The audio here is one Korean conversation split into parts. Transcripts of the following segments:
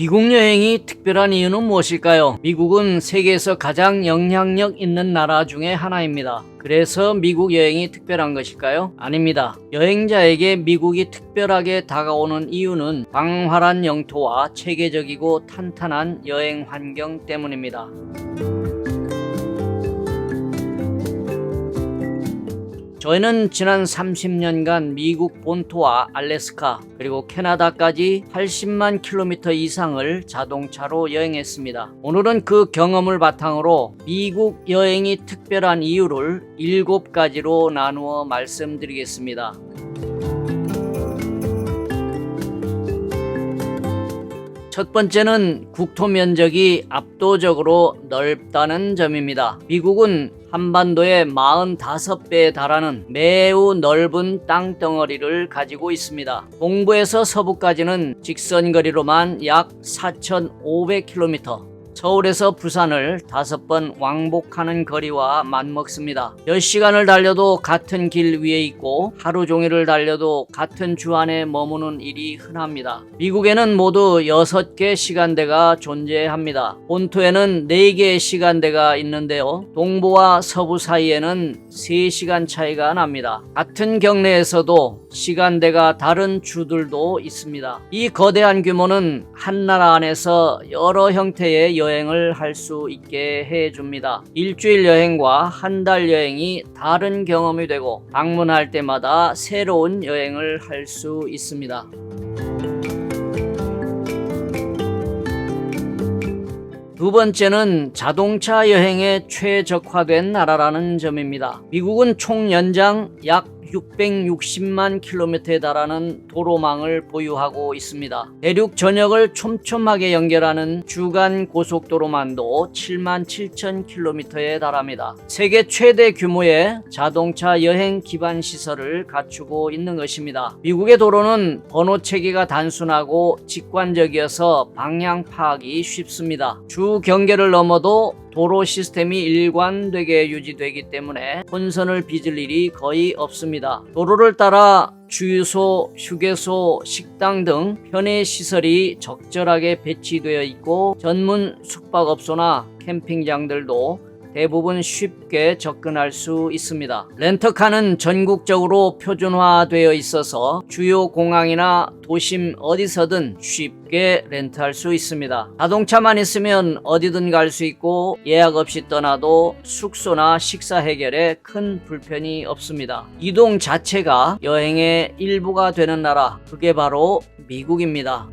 미국 여행이 특별한 이유는 무엇일까요? 미국은 세계에서 가장 영향력 있는 나라 중에 하나입니다. 그래서 미국 여행이 특별한 것일까요? 아닙니다. 여행자에게 미국이 특별하게 다가오는 이유는 광활한 영토와 체계적이고 탄탄한 여행 환경 때문입니다. 저희는 지난 30년간 미국 본토와 알래스카 그리고 캐나다까지 80만 킬로미터 이상을 자동차로 여행했습니다. 오늘은 그 경험을 바탕으로 미국 여행이 특별한 이유를 7가지로 나누어 말씀드리겠습니다. 첫 번째는 국토 면적이 압도적으로 넓다는 점입니다. 미국은 한반도의 45배에 달하는 매우 넓은 땅덩어리를 가지고 있습니다. 동부에서 서부까지는 직선거리로만 약 4,500km, 서울에서 부산을 5번 왕복하는 거리와 맞먹습니다. 몇 시간을 달려도 같은 길 위에 있고 하루 종일을 달려도 같은 주 안에 머무는 일이 흔합니다. 미국에는 모두 6개 시간대가 존재합니다. 본토에는 4개의 시간대가 있는데요. 동부와 서부 사이에는 3시간 차이가 납니다. 같은 경내에서도 시간대가 다른 주들도 있습니다. 이 거대한 규모는 한 나라 안에서 여러 형태의 여행을 할 수 있게 해줍니다. 일주일 여행과 한 달 여행이 다른 경험이 되고 방문할 때마다 새로운 여행을 할 수 있습니다. 두 번째는 자동차 여행에 최적화된 나라라는 점입니다. 미국은 총 연장 약 660만 킬로미터에 달하는 도로망을 보유하고 있습니다. 대륙 전역을 촘촘하게 연결하는 주간 고속도로만도 7만 7천 킬로미터에 달합니다. 세계 최대 규모의 자동차 여행 기반 시설을 갖추고 있는 것입니다. 미국의 도로는 번호 체계가 단순하고 직관적이어서 방향 파악이 쉽습니다. 주 경계를 넘어도 도로 시스템이 일관되게 유지되기 때문에 혼선을 빚을 일이 거의 없습니다. 도로를 따라 주유소, 휴게소, 식당 등 편의 시설이 적절하게 배치되어 있고 전문 숙박업소나 캠핑장들도 대부분 쉽게 접근할 수 있습니다. 렌터카는 전국적으로 표준화되어 있어서 주요 공항이나 도심 어디서든 쉽게 렌트할 수 있습니다. 자동차만 있으면 어디든 갈 수 있고 예약 없이 떠나도 숙소나 식사 해결에 큰 불편이 없습니다. 이동 자체가 여행의 일부가 되는 나라, 그게 바로 미국입니다.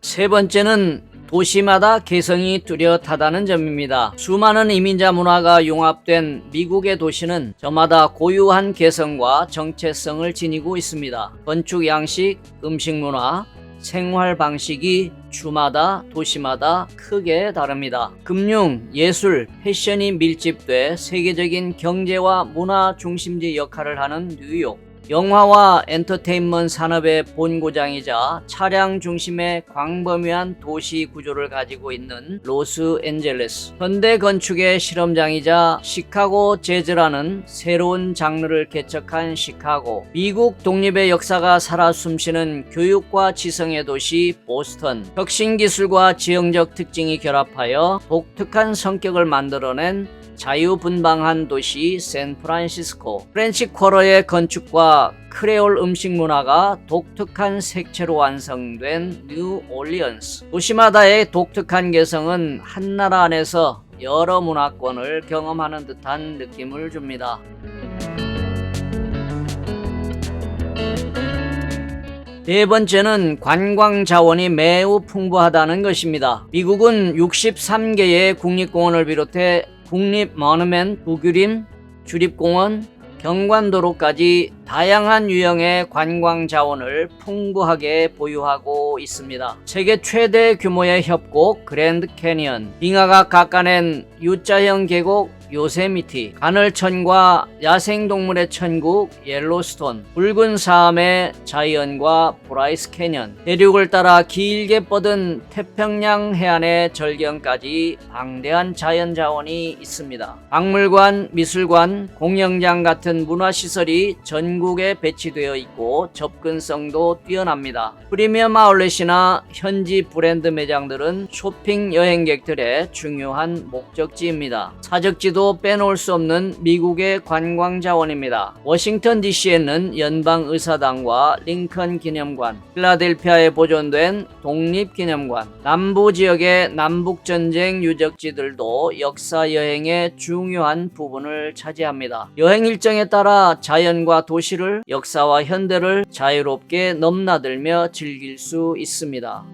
세 번째는 도시마다 개성이 뚜렷하다는 점입니다. 수많은 이민자 문화가 융합된 미국의 도시는 저마다 고유한 개성과 정체성을 지니고 있습니다. 건축 양식, 음식 문화, 생활 방식이 주마다 도시마다 크게 다릅니다. 금융, 예술, 패션이 밀집돼 세계적인 경제와 문화 중심지 역할을 하는 뉴욕. 영화와 엔터테인먼트 산업의 본고장이자 차량 중심의 광범위한 도시 구조를 가지고 있는 로스앤젤레스. 현대 건축의 실험장이자 시카고 재즈라는 새로운 장르를 개척한 시카고. 미국 독립의 역사가 살아 숨쉬는 교육과 지성의 도시 보스턴. 혁신기술과 지형적 특징이 결합하여 독특한 성격을 만들어낸 자유분방한 도시 샌프란시스코. 프렌치 쿼러의 건축과 크레올 음식 문화가 독특한 색채로 완성된 뉴 올리언스. 도시마다의 독특한 개성은 한 나라 안에서 여러 문화권을 경험하는 듯한 느낌을 줍니다. 네 번째는 관광 자원이 매우 풍부하다는 것입니다. 미국은 63개의 국립공원을 비롯해 국립 모누멘트, 국유림, 주립공원, 경관도로까지 다양한 유형의 관광 자원을 풍부하게 보유하고 있습니다. 세계 최대 규모의 협곡 그랜드 캐니언, 빙하가 깎아낸 U자형 계곡 요세미티, 가늘천과 야생동물의 천국 옐로스톤, 붉은 사암의 자이언과 브라이스 캐년, 대륙을 따라 길게 뻗은 태평양 해안의 절경까지 방대한 자연자원이 있습니다. 박물관, 미술관, 공연장 같은 문화시설이 전국에 배치되어 있고 접근성도 뛰어납니다. 프리미엄 아울렛이나 현지 브랜드 매장들은 쇼핑 여행객들의 중요한 목적지입니다. 사적지도 빼놓을 수 없는 미국의 관광 자원입니다. 워싱턴 DC에는 연방의사당과 링컨 기념관, 필라델피아에 보존된 독립기념관, 남부 지역의 남북전쟁 유적지들도 역사 여행의 중요한 부분을 차지합니다. 여행 일정에 따라 자연과 도시를, 역사와 현대를 자유롭게 넘나들며 즐길 수 있습니다.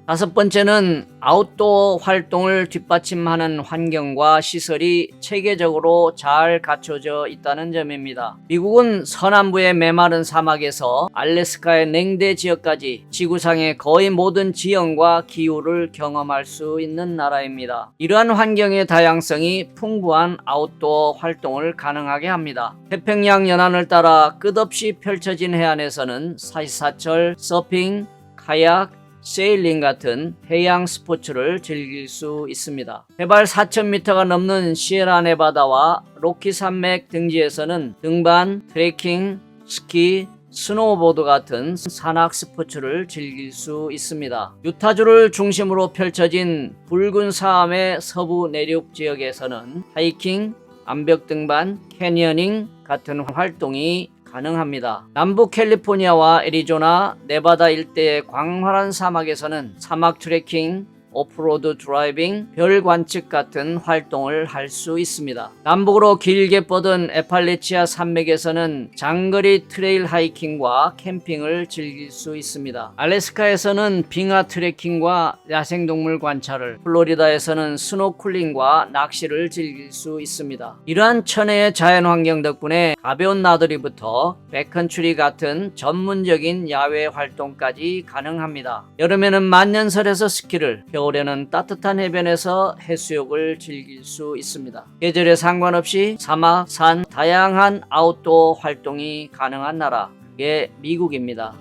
다섯 번째는 아웃도어 활동을 뒷받침하는 환경과 시설이 체계적으로 잘 갖춰져 있다는 점입니다. 미국은 서남부의 메마른 사막에서 알래스카의 냉대 지역까지 지구상의 거의 모든 지형과 기후를 경험할 수 있는 나라입니다. 이러한 환경의 다양성이 풍부한 아웃도어 활동을 가능하게 합니다. 태평양 연안을 따라 끝없이 펼쳐진 해안에서는 사시사철, 서핑, 카약, 세일링 같은 해양 스포츠를 즐길 수 있습니다. 해발 4,000m가 넘는 시에라네바다와 로키 산맥 등지에서는 등반, 트레킹, 스키, 스노우보드 같은 산악 스포츠를 즐길 수 있습니다. 유타주를 중심으로 펼쳐진 붉은 사암의 서부 내륙 지역에서는 하이킹, 암벽 등반, 캐니어닝 같은 활동이 가능합니다. 남부 캘리포니아와 애리조나, 네바다 일대의 광활한 사막에서는 사막 트레킹, 오프로드 드라이빙, 별 관측 같은 활동을 할 수 있습니다. 남북으로 길게 뻗은 에팔레치아 산맥에서는 장거리 트레일 하이킹과 캠핑을 즐길 수 있습니다. 알래스카에서는 빙하 트레킹과 야생동물 관찰을, 플로리다에서는 스노클링과 낚시를 즐길 수 있습니다. 이러한 천혜의 자연환경 덕분에 가벼운 나들이부터 백컨트리 같은 전문적인 야외 활동까지 가능합니다. 여름에는 만년설에서 스키를, 겨울에는 따뜻한 해변에서 해수욕을 즐길 수 있습니다. 계절에 상관없이 사막, 산, 다양한 아웃도어 활동이 가능한 나라, 그게 미국입니다.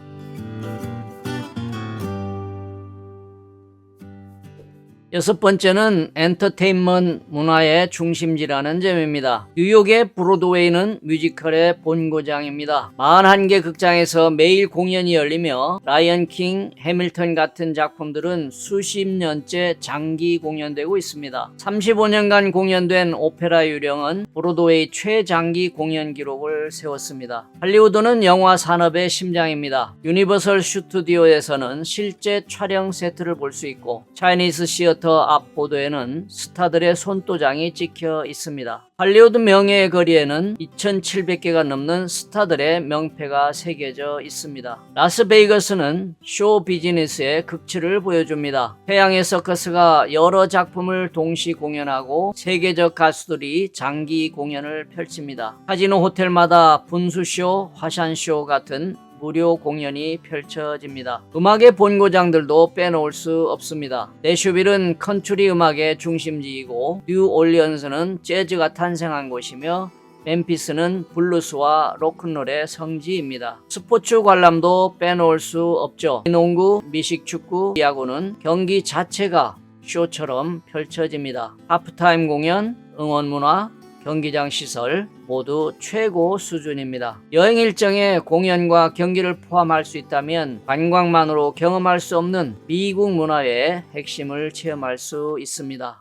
여섯 번째는 엔터테인먼트 문화의 중심지라는 점입니다. 뉴욕의 브로드웨이는 뮤지컬의 본고장입니다. 41개 극장에서 매일 공연이 열리며 라이언 킹, 해밀턴 같은 작품들은 수십 년째 장기 공연되고 있습니다. 35년간 공연된 오페라 유령은 브로드웨이 최장기 공연 기록을 세웠습니다. 할리우드는 영화 산업의 심장입니다. 유니버설 스튜디오에서는 실제 촬영 세트를 볼 수 있고 차이니스 시어터 앞 보도에는 스타들의 손도장이 찍혀 있습니다. 할리우드 명예의 거리에는 2,700개가 넘는 스타들의 명패가 새겨져 있습니다. 라스베이거스는 쇼 비즈니스의 극치를 보여줍니다. 태양의 서커스가 여러 작품을 동시 공연하고 세계적 가수들이 장기 공연을 펼칩니다. 카지노 호텔마다 분수쇼, 화산쇼 같은 무료 공연이 펼쳐집니다. 음악의 본고장들도 빼놓을 수 없습니다. 내슈빌은 컨트리 음악의 중심지이고 뉴올리언스는 재즈가 탄생한 곳이며 멤피스는 블루스와 로큰롤의 성지입니다. 스포츠 관람도 빼놓을 수 없죠. 농구, 미식축구, 야구는 경기 자체가 쇼처럼 펼쳐집니다. 하프타임 공연, 응원문화, 경기장 시설 모두 최고 수준입니다. 여행 일정에 공연과 경기를 포함할 수 있다면 관광만으로 경험할 수 없는 미국 문화의 핵심을 체험할 수 있습니다.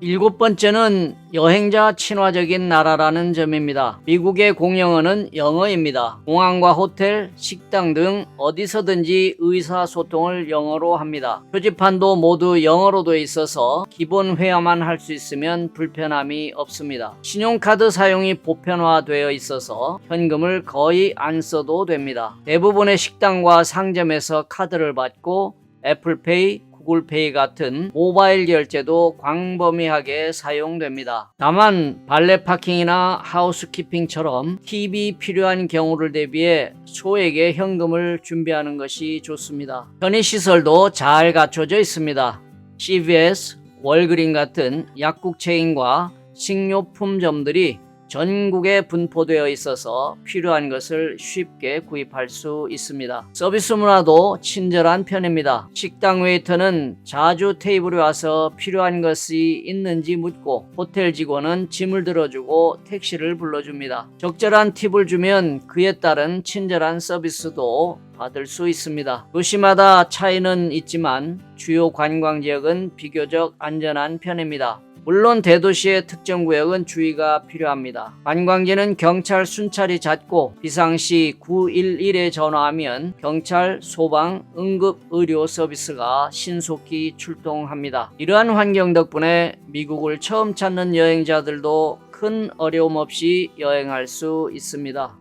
일곱 번째는 여행자 친화적인 나라라는 점입니다. 미국의 공용어는 영어입니다. 공항과 호텔, 식당 등 어디서든지 의사소통을 영어로 합니다. 표지판도 모두 영어로 되어 있어서 기본 회화만 할 수 있으면 불편함이 없습니다. 신용카드 사용이 보편화되어 있어서 현금을 거의 안 써도 됩니다. 대부분의 식당과 상점에서 카드를 받고 애플페이, 구글페이 같은 모바일 결제도 광범위하게 사용됩니다. 다만 발레 파킹이나 하우스키핑처럼 팁이 필요한 경우를 대비해 소액의 현금을 준비하는 것이 좋습니다. 편의시설도 잘 갖춰져 있습니다. CVS, 월그린 같은 약국 체인과 식료품점들이 전국에 분포되어 있어서 필요한 것을 쉽게 구입할 수 있습니다. 서비스 문화도 친절한 편입니다. 식당 웨이터는 자주 테이블에 와서 필요한 것이 있는지 묻고, 호텔 직원은 짐을 들어주고 택시를 불러줍니다. 적절한 팁을 주면 그에 따른 친절한 서비스도 받을 수 있습니다. 도시마다 차이는 있지만 주요 관광지역은 비교적 안전한 편입니다. 물론 대도시의 특정 구역은 주의가 필요합니다. 관광지는 경찰 순찰이 잦고 비상시 911에 전화하면 경찰, 소방, 응급 의료 서비스가 신속히 출동합니다. 이러한 환경 덕분에 미국을 처음 찾는 여행자들도 큰 어려움 없이 여행할 수 있습니다.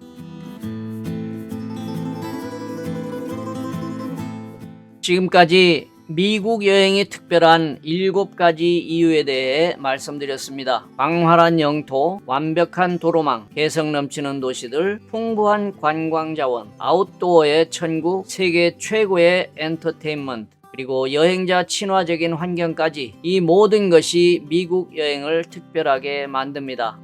지금까지 미국 여행이 특별한 7가지 이유에 대해 말씀드렸습니다. 광활한 영토, 완벽한 도로망, 개성 넘치는 도시들, 풍부한 관광자원, 아웃도어의 천국, 세계 최고의 엔터테인먼트, 그리고 여행자 친화적인 환경까지, 이 모든 것이 미국 여행을 특별하게 만듭니다.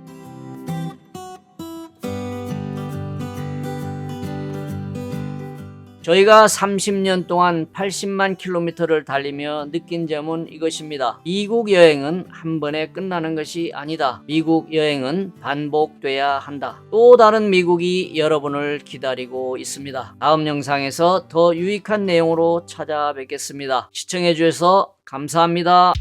저희가 30년 동안 80만 킬로미터를 달리며 느낀 점은 이것입니다. 미국 여행은 한 번에 끝나는 것이 아니다. 미국 여행은 반복돼야 한다. 또 다른 미국이 여러분을 기다리고 있습니다. 다음 영상에서 더 유익한 내용으로 찾아뵙겠습니다. 시청해 주셔서 감사합니다.